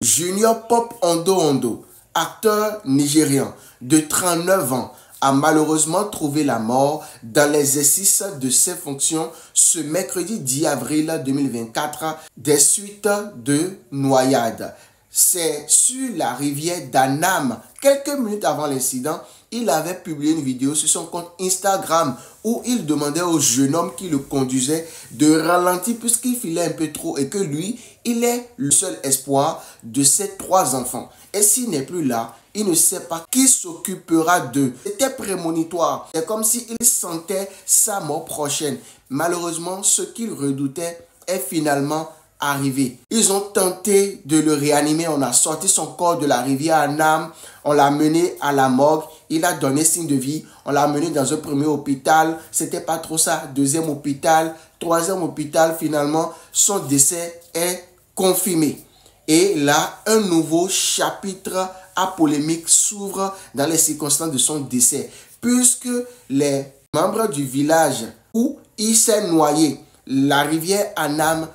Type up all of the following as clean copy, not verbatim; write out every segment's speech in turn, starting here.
Junior Pope Ondo Ondo, acteur nigérian de 39 ans, a malheureusement trouvé la mort dans l'exercice de ses fonctions ce mercredi 10 avril 2024 des suites de noyade. C'est sur la rivière d'Annam. Quelques minutes avant l'incident, il avait publié une vidéo sur son compte Instagram où il demandait au jeune homme qui le conduisait de ralentir puisqu'il filait un peu trop et que lui, il est le seul espoir de ses 3 enfants. Et s'il n'est plus là, il ne sait pas qui s'occupera d'eux. C'était prémonitoire. C'est comme s'il sentait sa mort prochaine. Malheureusement, ce qu'il redoutait est finalement arrivé. Ils ont tenté de le réanimer. On a sorti son corps de la rivière Annam. On l'a mené à la morgue. Il a donné signe de vie. On l'a mené dans un premier hôpital. C'était pas trop ça. Deuxième hôpital. Troisième hôpital. Finalement, son décès est confirmé. Et là, un nouveau chapitre à polémique s'ouvre dans les circonstances de son décès. Puisque les membres du village où il s'est noyé, la rivière Annam,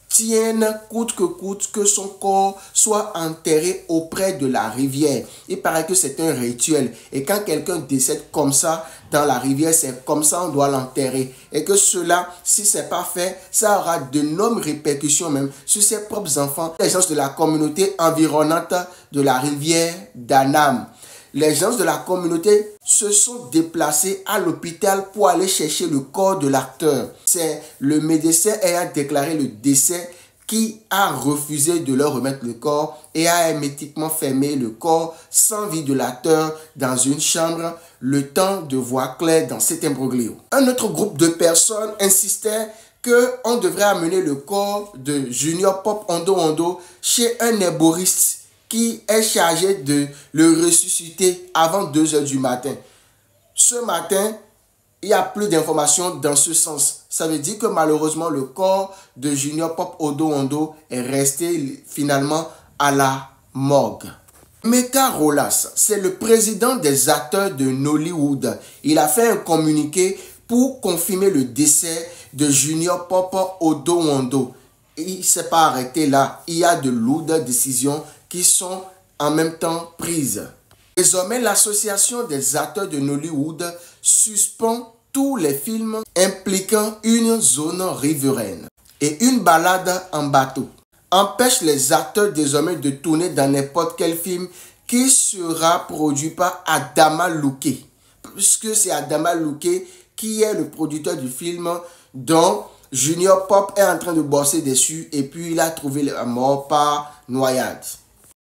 tiennent coûte que son corps soit enterré auprès de la rivière. Il paraît que c'est un rituel. Et quand quelqu'un décède comme ça dans la rivière, c'est comme ça on doit l'enterrer. Et que cela, si ce n'est pas fait, ça aura d'énormes répercussions même sur ses propres enfants. Les gens de la communauté environnante de la rivière d'Annam. Les gens de la communauté se sont déplacés à l'hôpital pour aller chercher le corps de l'acteur. C'est le médecin ayant déclaré le décès qui a refusé de leur remettre le corps et a hermétiquement fermé le corps sans vie de l'acteur dans une chambre, le temps de voir clair dans cet imbroglio. Un autre groupe de personnes insistait qu'on devrait amener le corps de Junior Pope Ondo Ondo chez un herboriste qui est chargé de le ressusciter avant 2 h du matin. Ce matin, il n'y a plus d'informations dans ce sens. Ça veut dire que malheureusement, le corps de Junior Pope Ondo Ondo est resté finalement à la morgue. Meka Rolas, c'est le président des acteurs de Nollywood. Il a fait un communiqué pour confirmer le décès de Junior Pope Ondo Ondo. Il ne s'est pas arrêté là. Il y a de lourdes décisions qui sont en même temps prises. Désormais, l'association des acteurs de Nollywood suspend tous les films impliquant une zone riveraine et une balade en bateau. Empêche les acteurs désormais de tourner dans n'importe quel film qui sera produit par Adama Luke. Puisque c'est Adama Luke qui est le producteur du film dont Junior Pope est en train de bosser dessus et puis il a trouvé la mort par noyade.